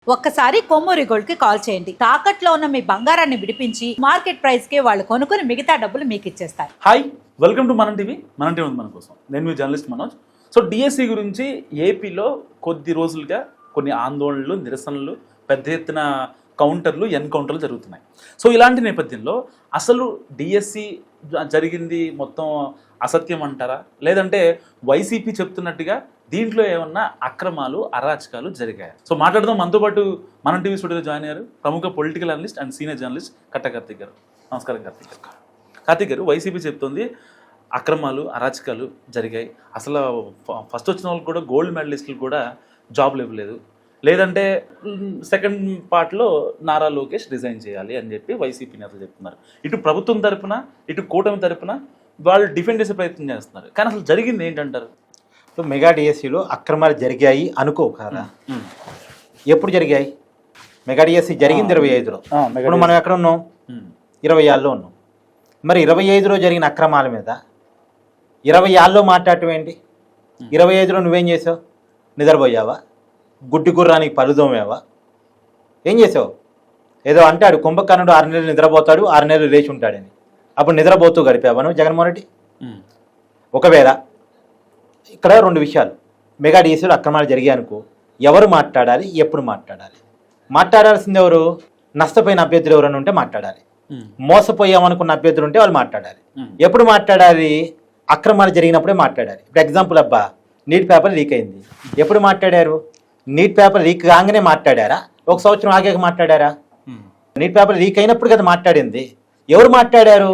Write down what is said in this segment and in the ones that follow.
ఒక్కసారి కొమ్మూరి గోల్డ్ కి కాల్ చేయండి. తాకట్లో ఉన్న మీ బంగారాన్ని విడిపించి మార్కెట్ ప్రైస్ కి వాళ్ళు కొనుక్కుని మిగతా డబ్బులు మీకు ఇచ్చేస్తారు. హాయ్, వెల్కమ్ టు మనం టీవీ. మన టీవీ ఉంది మన కోసం. నేను మీ జర్నలిస్ట్ మనోజ్. సో డిఎస్సి గురించి ఏపీలో కొద్ది రోజులుగా కొన్ని ఆందోళనలు, నిరసనలు, పెద్ద ఎత్తున కౌంటర్లు, ఎన్కౌంటర్లు జరుగుతున్నాయి. సో ఇలాంటి నేపథ్యంలో అసలు డిఎస్సి జరిగింది మొత్తం అసత్యం అంటారా, లేదంటే వైసీపీ చెప్తున్నట్టుగా దీంట్లో ఏమన్నా అక్రమాలు, అరాచకాలు జరిగాయి? సో మాట్లాడదాం. మనతో పాటు మనం టీవీ స్టూడియోలో జాయిన్ అయ్యారు ప్రముఖ political analyst and senior journalist కట్ట కార్తిక్ గారు. నమస్కారం కార్తిక్ గారు. కార్తిక్ గారు, వైసీపీ చెప్తుంది అక్రమాలు, అరాచకాలు జరిగాయి, అసలు ఫస్ట్ వచ్చిన వాళ్ళకి కూడా గోల్డ్ మెడలిస్టులు కూడా జాబ్లు ఇవ్వలేదు, లేదంటే సెకండ్ పార్ట్లో నారా లోకేష్ రిజైన్ చేయాలి అని చెప్పి వైసీపీ నేతలు చెప్తున్నారు. ఇటు ప్రభుత్వం తరపున, ఇటు కూటమి తరపున వాళ్ళు డిఫెండ్ చేసే ప్రయత్నం చేస్తున్నారు. కానీ అసలు జరిగింది ఏంటంటారు? సో మెగా డిఎస్సిలో అక్రమాలు జరిగాయి అనుకో కదా. ఎప్పుడు జరిగాయి? మెగా డిఎస్సి జరిగింది 25లో. ఇప్పుడు మనం ఎక్కడ ఉన్నాం? 26లో ఉన్నాం. మరి 25లో జరిగిన అక్రమాల మీద 26లో మాట్లాడటం ఏంటి? 25లో నువ్వేం చేసావు? నిద్రపోయావా? గుడ్డి గుర్రానికి పలుదోమేవా? ఏం చేసావు? ఏదో అంటాడు కుంభకర్ణుడు 6 నెలలు నిద్రపోతాడు, 6 నెలలు లేచి ఉంటాడని. అప్పుడు నిద్రపోతూ గడిపావా నువ్వు జగన్మోహన్ రెడ్డి? ఒకవేళ ఇక్కడ 2 విషయాలు. మెగా డిఎస్సిలో అక్రమాలు జరిగాయి అనుకో, ఎవరు మాట్లాడాలి, ఎప్పుడు మాట్లాడాలి? మాట్లాడాల్సింది ఎవరు? నష్టపోయిన అభ్యర్థులు ఎవరైనా ఉంటే మాట్లాడాలి. మోసపోయామనుకున్న అభ్యర్థులు ఉంటే వాళ్ళు మాట్లాడాలి. ఎప్పుడు మాట్లాడాలి? అక్రమాలు జరిగినప్పుడే మాట్లాడాలి. ఇప్పుడు ఎగ్జాంపుల్, అబ్బా నీట్ పేపర్ లీక్ అయింది, ఎప్పుడు మాట్లాడారు? నీట్ పేపర్ లీక్ కాగానే మాట్లాడారా? 1 సంవత్సరం ఆగాక మాట్లాడారా? నీట్ పేపర్ లీక్ అయినప్పుడు కదా మాట్లాడింది. ఎవరు మాట్లాడారు?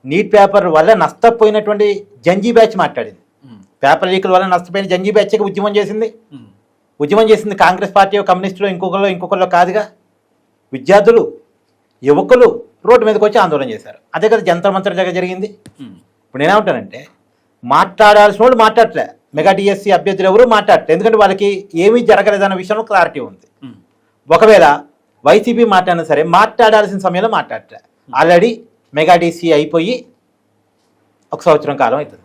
నీట్ పేపర్ వల్ల నష్టపోయినటువంటి జంజీ బ్యాచ్ మాట్లాడింది. పేపర్ లీకుల వల్ల నష్టపోయిన జంజీ బ్యాచ్కి ఉద్యమం చేసింది కాంగ్రెస్ పార్టీ, కమ్యూనిస్టులు, ఇంకొకరిలో కాదుగా. విద్యార్థులు, యువకులు రోడ్డు మీదకి వచ్చి ఆందోళన చేశారు. అదే కదా జంతర్ మంతర్ దగ్గర జరిగింది. ఇప్పుడు నేనేమంటానంటే, మాట్లాడాల్సిన వాళ్ళు మాట్లాడలే, మెగా డిఎస్సి అభ్యర్థులు ఎవరు మాట్లాడలే. ఎందుకంటే వాళ్ళకి ఏమీ జరగలేదన్న విషయంలో క్లారిటీ ఉంది. ఒకవేళ వైసీపీ మాట్లాడినా సరే మాట్లాడాల్సిన సమయంలో మాట్లాడలే. ఆల్రెడీ మెగా డిఎస్సి అయిపోయి 1 సంవత్సరం కాలం అవుతుంది.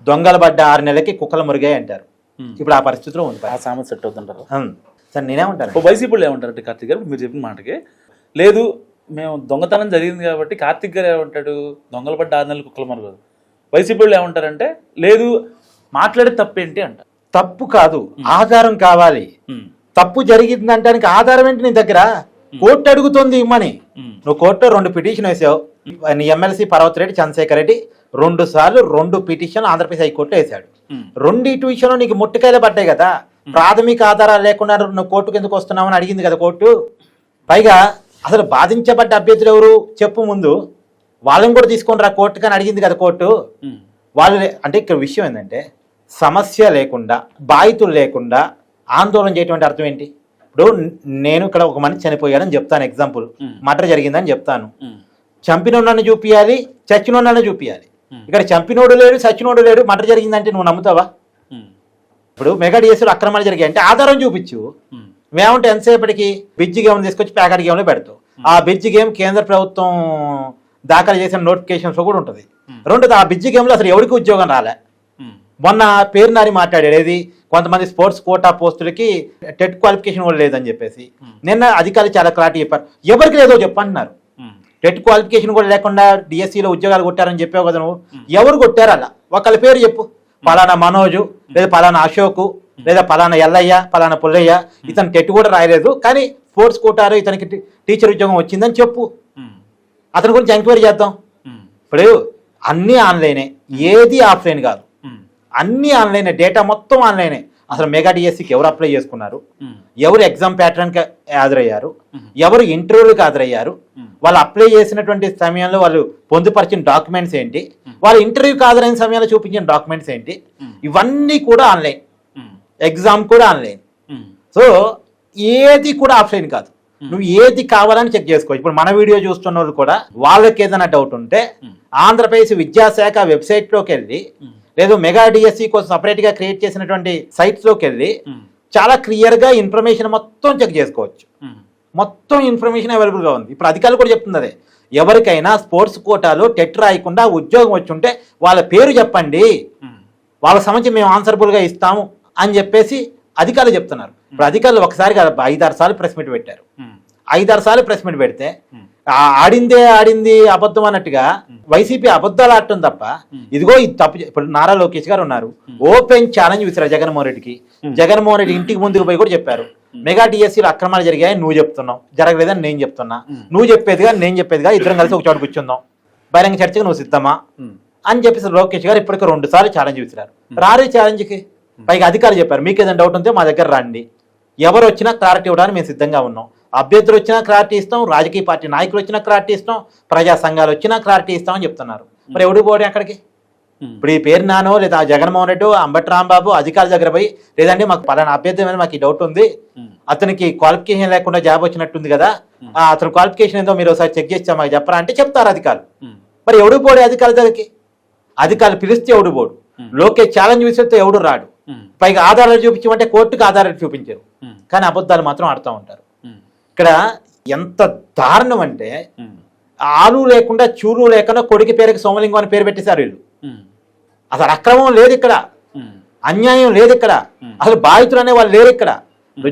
దొంగలు పడ్డ 6 నెలలకి కుక్కలు మురిగాయి అంటారు. ఇప్పుడు ఆ పరిస్థితిలో ఉంది. ఆ సామెత సెట్ అవుతుంటారు సార్. నేనేమంటాను, వైసీపీలో ఏమంటారు కార్తిక్ గారు? మీరు చెప్పిన మాటకి లేదు, మేము దొంగతనం జరిగింది కాబట్టి కార్తిక్ గారు ఏమంటాడు, దొంగలు పడ్డ 6 నెలలు కుక్కలు మరగదు. వైసీపీలో ఏమంటారంటే, లేదు మాట్లాడే తప్పేంటి అంటారు. తప్పు కాదు, ఆధారం కావాలి. తప్పు జరిగింది అంటానికి ఆధారం ఏంటి నీ దగ్గర? కోర్టు అడుగుతుంది ఇమ్మని. నువ్వు కోర్టులో 2 పిటిషన్ వేసావు. నీ ఎమ్మెల్సీ పర్వతిరెడ్డి చంద్రశేఖర్ రెడ్డి 2 సార్లు 2 పిటిషన్లు ఆంధ్రప్రదేశ్ హైకోర్టులో వేశాడు. 2 విషయంలో నీకు ముట్టుకాయలు పడ్డాయి కదా. ప్రాథమిక ఆధారాలు లేకుండా నువ్వు కోర్టుకు ఎందుకు వస్తున్నావని అడిగింది కదా కోర్టు. పైగా అసలు బాధించబడ్డ అభ్యర్థులు ఎవరు చెప్పు ముందు, వాళ్ళని కూడా తీసుకొని రా కోర్టుకు అని అడిగింది కదా కోర్టు. వాళ్ళు అంటే ఇక్కడ విషయం ఏంటంటే, సమస్య లేకుండా, బాధితులు లేకుండా ఆందోళన చేయటువంటి అర్థం ఏంటి? ఇప్పుడు నేను ఇక్కడ ఒక మనిషి చనిపోయాడని చెప్తాను, ఎగ్జాంపుల్ మర్డర్ జరిగిందని చెప్తాను. చంపినోడని చూపించాలి, చచ్చినోడని చూపించాలి. ఇక్కడ చంపినోడు లేడు, చచ్చినోడు లేడు, మర్డర్ జరిగిందంటే నువ్వు నమ్ముతావా? ఇప్పుడు మెగా డిఎస్సిలో అక్రమాలు జరిగాయి అంటే ఆధారం చూపించు. మేమంటే ఎంతసేపటికి బిడ్జ్ గేమ్ తీసుకొచ్చి ప్యాకెట్ గేమ్లో పెడతావు. ఆ బిడ్జ్ గేమ్ కేంద్ర ప్రభుత్వం దాఖలు చేసిన నోటిఫికేషన్స్ కూడా ఉంటుంది. 2 ఆ బిడ్జ్ గేమ్లో అసలు ఎవరికి ఉద్యోగం రాలే. మొన్న పేరు నారి మాట్లాడాడు, ఏది కొంతమంది స్పోర్ట్స్ కోటా పోస్టులకి టెట్ క్వాలిఫికేషన్ కూడా లేదని చెప్పేసి. నిన్న అధికారులు చాలా క్లారిటీ చెప్పారు, ఎవరికి లేదో చెప్పంటున్నారు. టెట్ క్వాలిఫికేషన్ కూడా లేకుండా డిఎస్సిలో ఉద్యోగాలు కొట్టారని చెప్పావు కదా నువ్వు. ఎవరు కొట్టారు? అలా ఒకళ్ళ పేరు చెప్పు. పలానా మనోజు, లేదా పలానా అశోకు, లేదా పలానా ఎల్లయ్య, పలానా పుల్లయ్య, ఇతను టెట్ కూడా రాయలేదు కానీ స్పోర్ట్స్ కోటారు ఇతనికి టీచర్ ఉద్యోగం వచ్చిందని చెప్పు. అతని గురించి ఎంక్వైరీ చేద్దాం. ఇప్పుడు అన్నీ ఆన్లైనే, ఏది ఆఫ్లైన్ కాదు, అన్నీ ఆన్లైనే, డేటా మొత్తం ఆన్లైనే. అసలు మెగా డిఎస్సికి ఎవరు అప్లై చేసుకున్నారు, ఎవరు ఎగ్జామ్ ప్యాటర్న్కి హాజరయ్యారు, ఎవరు ఇంటర్వ్యూలకు హాజరయ్యారు, వాళ్ళు అప్లై చేసినటువంటి సమయంలో వాళ్ళు పొందుపరిచిన డాక్యుమెంట్స్ ఏంటి, వాళ్ళు ఇంటర్వ్యూకి హాజరైన సమయంలో చూపించిన డాక్యుమెంట్స్ ఏంటి, ఇవన్నీ కూడా ఆన్లైన్. ఎగ్జామ్ కూడా ఆన్లైన్. సో ఏది కూడా ఆఫ్లైన్ కాదు. నువ్వు ఏది కావాలని చెక్ చేసుకో. ఇప్పుడు మన వీడియో చూస్తున్న వాళ్ళు కూడా వాళ్ళకి ఏదైనా డౌట్ ఉంటే ఆంధ్రప్రదేశ్ విద్యాశాఖ వెబ్సైట్లోకి వెళ్ళి, లేదు మెగా డిఎస్సి కోసం సపరేట్గా క్రియేట్ చేసినటువంటి సైట్స్లోకి వెళ్ళి చాలా క్లియర్గా ఇన్ఫర్మేషన్ మొత్తం చెక్ చేసుకోవచ్చు. మొత్తం ఇన్ఫర్మేషన్ అవైలబుల్గా ఉంది. ఇప్పుడు అధికారులు కూడా చెప్తుంది అదే, ఎవరికైనా స్పోర్ట్స్ కోటాలో టెట్ రాయకుండా ఉద్యోగం వచ్చి ఉంటే వాళ్ళ పేరు చెప్పండి, వాళ్ళ సంబంధించి మేము ఆన్సరబుల్గా ఇస్తాము అని చెప్పేసి అధికారులు చెప్తున్నారు. ఇప్పుడు అధికారులు ఒకసారి కాదు 5-6 సార్లు ప్రెస్ మీట్ పెట్టారు. 5-6 సార్లు ప్రెస్ మీట్ పెడితే ఆడింది అబద్ధం అన్నట్టుగా వైసీపీ అబద్ధాలు ఆడటం తప్ప ఇదిగో ఇది తప్పు. ఇప్పుడు నారా లోకేష్ గారు ఉన్నారు, ఓపెన్ ఛాలెంజ్ విసిరారు జగన్మోహన్ రెడ్డికి. జగన్మోహన్ రెడ్డి ఇంటికి ముందుకు పోయి కూడా చెప్పారు, మెగా డిఎస్సీలో అక్రమాలు జరిగాయని నువ్వు చెప్తున్నావు, జరగలేదని నేను చెప్తున్నా, నువ్వు చెప్పేదిగా నేను చెప్పేదిగా, ఇద్దరం కలిసి ఒక చోట కూర్చుందాం, బహిరంగ చర్చకు నువ్వు సిద్ధమా అని చెప్పేసి లోకేష్ గారు ఇప్పటికే 2 సార్లు ఛాలెంజ్ విసిరారు. రారు ఛాలెంజ్కి. పైగా అధికారులు చెప్పారు, మీకు ఏదైనా డౌట్ ఉంటే మా దగ్గర రండి, ఎవరు వచ్చినా క్లారిటీ ఇవ్వడానికి మేము సిద్ధంగా ఉన్నాం, అభ్యర్థులు వచ్చినా క్లారిటీ ఇస్తాం, రాజకీయ పార్టీ నాయకులు వచ్చినా క్లారిటీ ఇస్తాం, ప్రజా సంఘాలు వచ్చినా క్లారిటీ ఇస్తామని చెప్తున్నారు. మరి ఎవడు పోటీ అక్కడికి? ఇప్పుడు ఈ పేరు నానో లేదా జగన్మోహన్ రెడ్డి, అంబటి రాంబాబు అధికారుల దగ్గర పోయి, లేదంటే మాకు పలానా అభ్యర్థి మీద మాకు ఈ డౌట్ ఉంది, అతనికి క్వాలిఫికేషన్ లేకుండా జాబ్ వచ్చినట్టుంది కదా, అతను క్వాలిఫికేషన్ ఏందో మీరు ఒకసారి చెక్ చేసి మాకు చెప్పరా అంటే చెప్తారు అధికారులు. మరి ఎవడు పోడు అధికారుల దగ్గరికి? అధికారులు పిలిస్తే ఎవడు పోడు, లోకేష్ ఛాలెంజ్ విసిరితే ఎవడు రాడు, పైగా ఆధారాలు చూపించమంటే కోర్టుకు ఆధారాలు చూపించారు, కానీ అబద్ధాలు మాత్రం ఆడుతూ ఉంటారు. ఇక్కడ ఎంత దారుణం అంటే ఆలు లేకుండా చూలు లేకుండా కొడుకు పేరుకి సోమలింగం అని పేరు పెట్టేశారు వీళ్ళు. అసలు అక్రమం లేదు ఇక్కడ, అన్యాయం లేదు ఇక్కడ, అసలు బాధితులు అనే వాళ్ళు లేరు ఇక్కడ.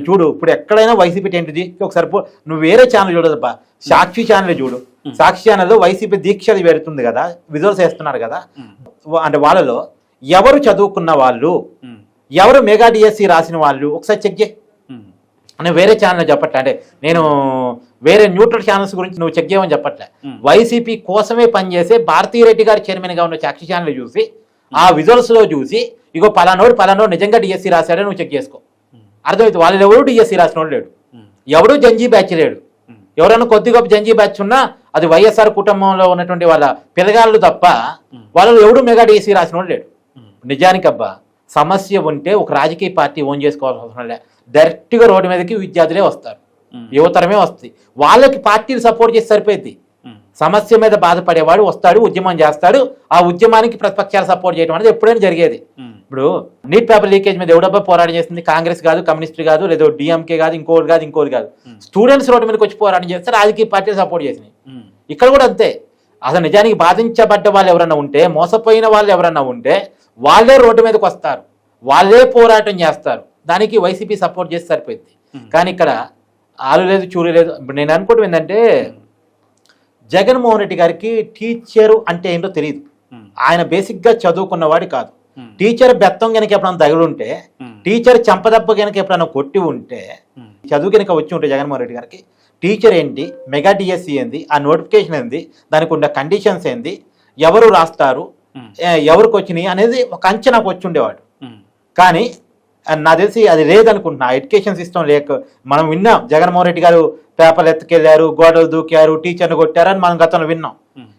చూడు ఇప్పుడు ఎక్కడైనా వైసీపీ ఏంటిది ఒకసారి నువ్వు వేరే ఛానల్ చూడదబ్బా, సాక్షి ఛానల్ చూడు. సాక్షి ఛానల్లో వైసీపీ దీక్షలు పెడుతుంది కదా, విజువల్స్ వేస్తున్నారు కదా, అంటే వాళ్ళలో ఎవరు చదువుకున్న వాళ్ళు, ఎవరు మెగా డిఎస్సి రాసిన వాళ్ళు ఒకసారి చెక్ చేయి. నేను వేరే ఛానల్ చెప్పట్లే, అంటే నేను వేరే న్యూట్రల్ ఛానల్స్ గురించి నువ్వు చెక్ చేయమని చెప్పట్లే, వైసీపీ కోసమే పనిచేసే భారతీ రెడ్డి గారు చైర్మన్గా ఉన్న సాక్షి ఛానల్ చూసి ఆ విజువల్స్ లో చూసి ఇగో పలానోడు నిజంగా డిఎస్సి రాశాడని నువ్వు చెక్ చేసుకో. అర్థమైతే వాళ్ళు ఎవరు డిఎస్సి రాసినోడు లేడు, ఎవడు జంజీ బ్యాచ్ లేడు, ఎవరైనా కొద్ది గొప్ప జంజీ బ్యాచ్ ఉన్నా అది వైఎస్ఆర్ కుటుంబంలో ఉన్నటువంటి వాళ్ళ పిల్లగాళ్ళు తప్ప వాళ్ళు ఎవడు మెగా డిఎస్సి రాసినోడు లేడు. నిజానికి అబ్బా సమస్య ఉంటే ఒక రాజకీయ పార్టీ ఓన్ చేసుకోవాల్సిన అవసరం లే, డైరెక్ట్గా రోడ్డు మీదకి విద్యార్థులే వస్తారు, యువతరమే వస్తుంది, వాళ్ళకి పార్టీలు సపోర్ట్ చేసి సరిపోయింది. సమస్య మీద బాధపడేవాడు వస్తాడు, ఉద్యమం చేస్తాడు, ఆ ఉద్యమానికి ప్రతిపక్షాలు సపోర్ట్ చేయడం అనేది ఎప్పుడైనా జరిగేది. ఇప్పుడు నీట్ పేపర్ లీకేజ్ మీద ఎవడబ్బా పోరాటం చేస్తుంది? కాంగ్రెస్ కాదు, కమ్యూనిస్ట్ కాదు, లేదా డిఎంకే కాదు, ఇంకోటి కాదు, స్టూడెంట్స్ రోడ్డు మీదకి వచ్చి పోరాటం చేస్తే రాజకీయ పార్టీలు సపోర్ట్ చేసినాయి. ఇక్కడ కూడా అంతే. అసలు నిజానికి బాధించబడ్డ వాళ్ళు ఎవరన్నా ఉంటే, మోసపోయిన వాళ్ళు ఎవరన్నా ఉంటే వాళ్ళే రోడ్డు మీదకి వస్తారు, వాళ్ళే పోరాటం చేస్తారు, దానికి వైసీపీ సపోర్ట్ చేసి సరిపోయింది. కానీ ఇక్కడ ఆలు లేదు చూరు లేదు. ఇప్పుడు నేను అనుకోవడం ఏంటంటే జగన్మోహన్ రెడ్డి గారికి టీచరు అంటే ఏంటో తెలియదు, ఆయన బేసిక్గా చదువుకున్నవాడు కాదు. టీచర్ బెత్తం కనుక ఎప్పుడైనా తగులుంటే, టీచర్ చెంపదెబ్బ కనుక ఎప్పుడైనా కొట్టి ఉంటే, చదువు కనుక వచ్చి ఉంటే జగన్మోహన్ రెడ్డి గారికి టీచర్ ఏంటి, మెగా డిఎస్సి ఏంది, ఆ నోటిఫికేషన్ ఏంది, దానికి ఉన్న కండిషన్స్ ఏంది, ఎవరు రాస్తారు, ఎవరికి వచ్చినాయి అనేది ఒక అంచనాకు వచ్చి ఉండేవాడు. కానీ నాకు తెలిసి అది లేదనుకుంటున్నా. ఎడ్యుకేషన్ సిస్టమ్ లేక మనం విన్నాం, జగన్మోహన్ రెడ్డి గారు పేపర్లు ఎత్తుకెళ్లారు, గోడలు దూకారు, టీచర్ని కొట్టారు అని మనం గతంలో విన్నాం.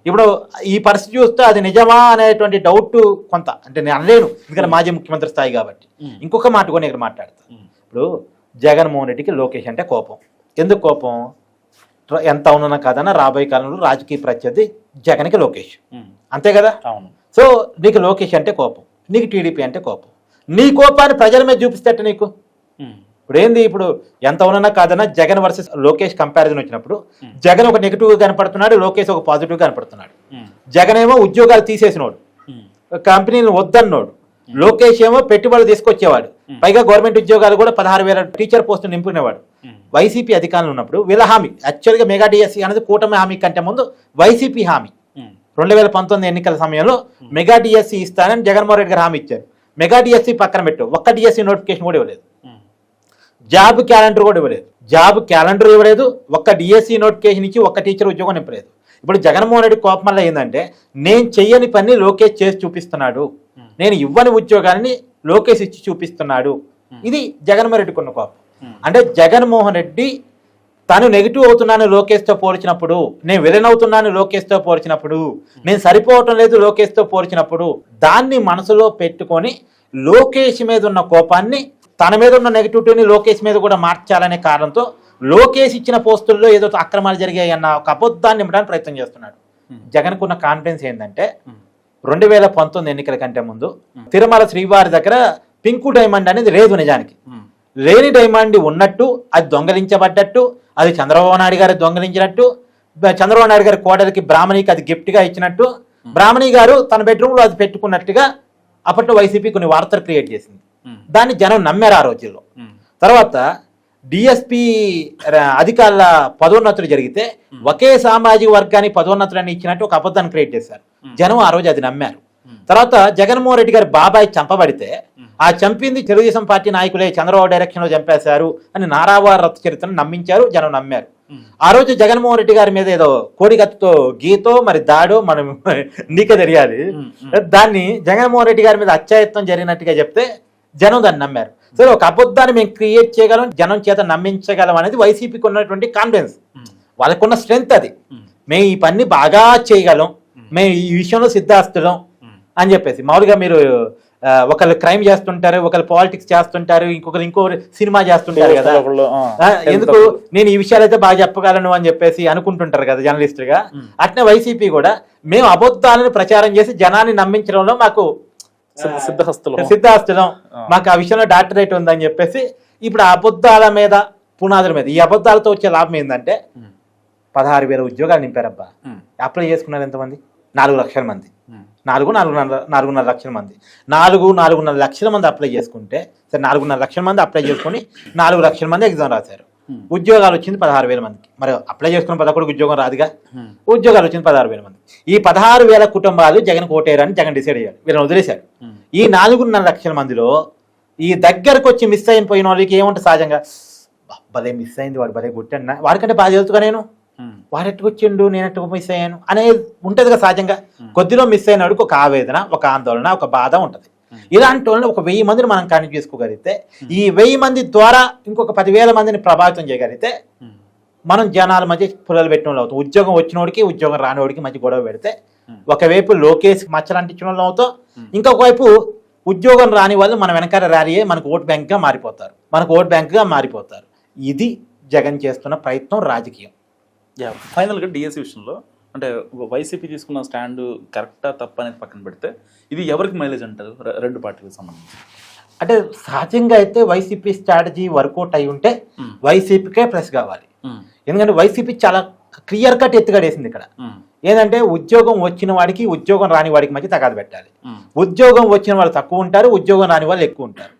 ఇప్పుడు ఈ పరిస్థితి చూస్తే అది నిజమా అనేటువంటి డౌట్ కొంత, అంటే నేను అనలేను ఎందుకంటే మాజీ ముఖ్యమంత్రి స్థాయి కాబట్టి. ఇంకొక మాట కూడా ఇక్కడ మాట్లాడతా. ఇప్పుడు జగన్మోహన్ రెడ్డికి లోకేష్ అంటే కోపం. ఎందుకు కోపం? ఎంత అవునన్నా కాదన్నా రాబోయే కాలంలో రాజకీయ ప్రత్యర్థి జగన్కి లోకేష్, అంతే కదా. సో నీకు లోకేష్ అంటే కోపం, నీకు టీడీపీ అంటే కోపం. నీ కోపాన్ని ప్రజల మీద చూపిస్తేట నీకు ఇప్పుడు ఏంది? ఇప్పుడు ఎంత అవునన్నా కాదన్నా జగన్ వర్సెస్ లోకేష్ కంపారిజన్ వచ్చినప్పుడు జగన్ ఒక నెగిటివ్ కనపడుతున్నాడు, లోకేష్ ఒక పాజిటివ్ కనపడుతున్నాడు. జగన్ ఏమో ఉద్యోగాలు తీసేసినోడు, కంపెనీలు వద్దన్నోడు, లోకేష్ ఏమో పెట్టుబడులు తీసుకొచ్చేవాడు, పైగా గవర్నమెంట్ ఉద్యోగాలు కూడా 16,000 టీచర్ పోస్టులు నింపుకునేవాడు. వైసీపీ అధికారులు ఉన్నప్పుడు వీళ్ళ హామీ, యాక్చువల్గా మెగా డిఎస్సి అనేది కూటమి హామీ కంటే ముందు వైసీపీ హామీ. 2019 ఎన్నికల సమయంలో మెగా డిఎస్సి ఇస్తానని జగన్మోహన్ రెడ్డి గారు హామీ ఇచ్చారు. మెగా డిఎస్సి పక్కన పెట్టు, ఒక్క డిఎస్సి నోటిఫికేషన్ కూడా ఇవ్వలేదు, జాబ్ క్యాలెండర్ కూడా ఇవ్వలేదు, జాబ్ క్యాలెండర్ ఇవ్వలేదు, ఒక్క డిఎస్సి నోటిఫికేషన్ ఇచ్చి ఒక్క టీచర్ ఉద్యోగం నింపలేదు. ఇప్పుడు జగన్మోహన్ రెడ్డి కోపం వల్ల ఏంటంటే నేను చెయ్యని పని లోకేష్ చేసి చూపిస్తున్నాడు, నేను ఇవ్వని ఉద్యోగాన్ని లోకేష్ ఇచ్చి చూపిస్తున్నాడు. ఇది జగన్మోహన్ రెడ్డికి ఉన్న కోపం. అంటే జగన్మోహన్ రెడ్డి తాను నెగిటివ్ అవుతున్నాను లోకేష్తో పోల్చినప్పుడు, నేను విలన్ అవుతున్నాను లోకేష్తో పోల్చినప్పుడు, నేను సరిపోవటం లేదు లోకేష్తో పోల్చినప్పుడు, దాన్ని మనసులో పెట్టుకొని లోకేష్ మీద ఉన్న కోపాన్ని తన మీద ఉన్న నెగిటివిటీని లోకేష్ మీద కూడా మార్చాలనే కారణంతో లోకేష్ ఇచ్చిన పోస్టుల్లో ఏదో అక్రమాలు జరిగాయి అన్న ఒక అబద్ధాన్ని ఇవ్వడానికి ప్రయత్నం చేస్తున్నాడు. జగన్కు ఉన్న కాన్ఫిడెన్స్ ఏంటంటే 2019 ఎన్నికల కంటే ముందు తిరుమల శ్రీవారి దగ్గర పింకు డైమండ్ అనేది లేదు, నిజానికి లేని డైమండ్ ఉన్నట్టు, అది దొంగలించబడ్డట్టు, అది చంద్రబాబు నాయుడు గారు దొంగలించినట్టు, చంద్రబాబు నాయుడు గారి కోడలికి బ్రాహ్మణికి అది గిఫ్ట్గా ఇచ్చినట్టు, బ్రాహ్మణి గారు తన బెడ్రూమ్లో అది పెట్టుకున్నట్టుగా అప్పట్లో వైసీపీ కొన్ని వార్తలు క్రియేట్ చేసింది. దాన్ని జనం నమ్మారు ఆ రోజుల్లో. తర్వాత డిఎస్పి అధికారుల పదోన్నతులు జరిగితే ఒకే సామాజిక వర్గానికి పదోన్నతులని ఇచ్చినట్టు ఒక అబద్ధాన్ని క్రియేట్ చేశారు. జనం ఆ రోజు అది నమ్మారు. తర్వాత జగన్మోహన్ రెడ్డి గారి బాబాయ్ చంపబడితే ఆ చంపింది తెలుగుదేశం పార్టీ నాయకులే, చంద్రబాబు డైరెక్షన్ లో చంపేశారు అని నారావారి రథ చరిత్రను నమ్మించారు, జనం నమ్మారు. ఆ రోజు జగన్మోహన్ రెడ్డి గారి మీద ఏదో కోడిగత్తుతో గీతో మరి దాడో మనం నీకే తెలియాలి, దాన్ని జగన్మోహన్ రెడ్డి గారి మీద అత్యాయత్నం జరిగినట్టుగా చెప్తే జనం దాన్ని నమ్మారు. సరే, ఒక అబద్ధాన్ని మేము క్రియేట్ చేయగలం, జనం చేత నమ్మించగలం అనేది వైసీపీకి ఉన్నటువంటి కాన్ఫిడెన్స్, వాళ్ళకున్న స్ట్రెంగ్త్ అది. మేము ఈ పని బాగా చేయగలం, మేము ఈ విషయంలో సిద్ధాస్తులం అని చెప్పేసి. మామూలుగా మీరు ఒకళ్ళు క్రైమ్ చేస్తుంటారు, ఒకళ్ళు పాలిటిక్స్ చేస్తుంటారు, ఇంకో సినిమా చేస్తుంటారు కదా, ఎందుకు నేను ఈ విషయాలు అయితే బాగా చెప్పగలను అని చెప్పేసి అనుకుంటుంటారు కదా జర్నలిస్టుగా. అట్నే వైసీపీ కూడా మేము అబద్ధాలను ప్రచారం చేసి జనాన్ని నమ్మించడంలో మాకు సిద్ధాస్తులం, మాకు ఆ విషయంలో డాక్టరేట్ ఉందని చెప్పేసి ఇప్పుడు ఆ అబద్ధాల మీద పునాదుల మీద ఈ అబద్ధాలతో వచ్చే లాభం ఏంటంటే 16,000 ఉద్యోగాలు నింపారబ్బా. అప్లై చేసుకున్నారు ఎంతమంది? 4 లక్షల మంది. 4.5 లక్షల మంది. 4.5 లక్షల మంది అప్లై చేసుకుంటే, సరే 4.5 లక్షల మంది అప్లై చేసుకుని 4 లక్షల మంది ఎగ్జామ్ రాశారు. ఉద్యోగాలు వచ్చింది 16,000 మందికి. మరి అప్లై చేసుకున్న 11 ఉద్యోగం రాదుగా, ఉద్యోగాలు వచ్చింది 16,000 మంది. ఈ 16,000 కుటుంబాలు జగన్ కోటేరని జగన్ డిసైడ్ అయ్యాడు, వీళ్ళని వదిలేశాడు. ఈ 4.5 లక్షల మందిలో ఈ దగ్గరకు వచ్చి మిస్ అయిపోయిన వాళ్ళకి ఏముంటుంది సహజంగా, భలే మిస్ అయింది, వాడు భలే కొట్టాడు, వాడికంటే బాగా తెలుసుగా నేను, వాడు ఎట్టుకొచ్చిండు నేను ఎట్టుకు మిస్ అయ్యాను అనేది ఉంటుంది కదా సహజంగా. కొద్దిలో మిస్ అయినాడికి ఒక ఆవేదన, ఒక ఆందోళన, ఒక బాధ ఉంటుంది. ఇలాంటి వాళ్ళని ఒక 1000 మందిని మనం కనెక్ట్ చేసుకోగలిగితే, ఈ 1000 మంది ద్వారా ఇంకొక 10,000 మందిని ప్రభావితం చేయగలిగితే మనం జనాల మధ్య పుల్లలు పెట్టిన వాళ్ళు అవుతాం. ఉద్యోగం వచ్చినోడికి ఉద్యోగం రానివాడికి మధ్య గొడవ పెడితే ఒకవైపు లోకేష్ మచ్చలు అంటించిన వాళ్ళు అవుతాం, ఇంకొక వైపు ఉద్యోగం రాని వాళ్ళు మన వెనకాల ర్యాలీ అయ్యి మనకు ఓట్ బ్యాంక్గా మారిపోతారు. ఇది జగన్ చేస్తున్న ప్రయత్నం, రాజకీయం. ఫైనల్గా డిఎస్సి విషయంలో అంటే వైసీపీ తీసుకున్న స్టాండ్ కరెక్టా తప్ప అనేది పక్కన పెడితే ఇది ఎవరికి మైలేజ్ అంటారు రెండు పార్టీలకు సంబంధించి? అంటే సహజంగా అయితే వైసీపీ స్ట్రాటజీ వర్కౌట్ అయి ఉంటే వైసీపీకే ప్లస్ కావాలి. ఎందుకంటే వైసీపీ చాలా క్లియర్ కట్ ఎత్తుగడేసింది ఇక్కడ. ఏంటంటే ఉద్యోగం వచ్చిన వాడికి ఉద్యోగం రాని వాడికి మధ్య తగాదు పెట్టాలి. ఉద్యోగం వచ్చిన వాళ్ళు తక్కువ ఉంటారు, ఉద్యోగం రాని వాళ్ళు ఎక్కువ ఉంటారు.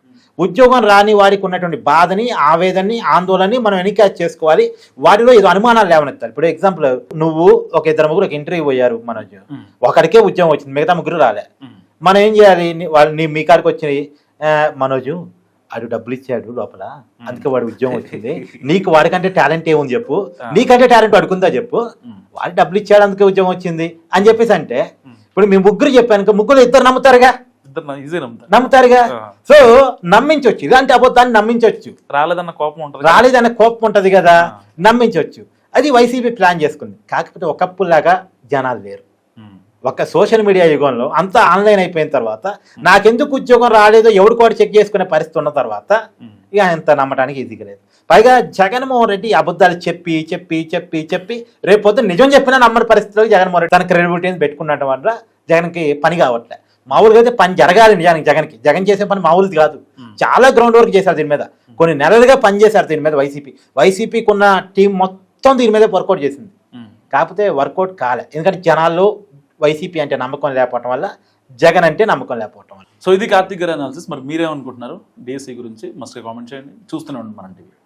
ఉద్యోగం రాని వాడికి ఉన్నటువంటి బాధని, ఆవేదనని, ఆందోళనని మనం ఎన్నికేజ్ చేసుకోవాలి. వాటిలో ఏదో అనుమానాలు లేవనెత్తాలి. ఇప్పుడు ఎగ్జాంపుల్, నువ్వు ఒక 2 ఒక ఇంటర్వ్యూ పోయారు మనోజ్, ఒకడికే ఉద్యోగం వచ్చింది, మిగతా 3 రాలే. మనం ఏం చేయాలి? వాళ్ళు మీ కాడికి వచ్చి, మనోజు వాడు డబ్బులు ఇచ్చాడు లోపల, అందుకే వాడు ఉద్యోగం వచ్చింది, నీకు వాడికంటే టాలెంట్ ఏముంది చెప్పు, నీకంటే టాలెంట్ అడుగుందా చెప్పు, వాడు డబ్బులు ఇచ్చాడు అందుకే ఉద్యోగం వచ్చింది అని చెప్పేసి అంటే, ఇప్పుడు మీ 3 చెప్పాను, 3 ఇద్దరు నమ్ముతారుగా. సో నమ్మించవచ్చు, ఇలాంటి అబద్ధాన్ని నమ్మించవచ్చు. రాలేదన్న కోపం ఉంటది కదా, నమ్మించవచ్చు. అది వైసీపీ ప్లాన్ చేసుకుంది. కాకపోతే ఒకప్పులాగా జనాలు లేరు. ఒక సోషల్ మీడియా యుగంలో అంతా ఆన్లైన్ అయిపోయిన తర్వాత నాకెందుకు ఉద్యోగం రాలేదో ఎవరికోటి చెక్ చేసుకునే పరిస్థితి ఉన్న తర్వాత ఇక అంత నమ్మటానికి ఈజీగా లేదు. పైగా జగన్మోహన్ రెడ్డి అబద్ధాలు చెప్పి చెప్పి చెప్పి చెప్పి రేపు పొద్దున్న నిజం చెప్పినా నమ్మని పరిస్థితిలో జగన్మోహన్ రెడ్డి తన క్రెడిబిలిటీని పెట్టుకున్నట్టు వల్ల జగన్కి పని కావట్లే. మామూలుగా అయితే పని జరగాలి నిజానికి, జగన్ చేసే పని మామూలుది కాదు. చాలా గ్రౌండ్ వర్క్ చేశారు దీని మీద, కొన్ని నెలలుగా పనిచేశారు దీని మీద. వైసీపీకి ఉన్న టీం మొత్తం దీని మీద వర్కౌట్ చేసింది. కాకపోతే వర్కౌట్ కాలే, ఎందుకంటే జనాల్లో వైసీపీ అంటే నమ్మకం లేకపోవటం వల్ల, జగన్ అంటే నమ్మకం లేకపోవటం వల్ల. సో ఇది కార్తీక్ గారి అనాలిసిస్. మరి మీరేమనుకుంటున్నారు డిఎస్సి గురించి? మస్ట్ కామెంట్ చేయండి. చూస్తూనే ఉండండి మన టీవీ.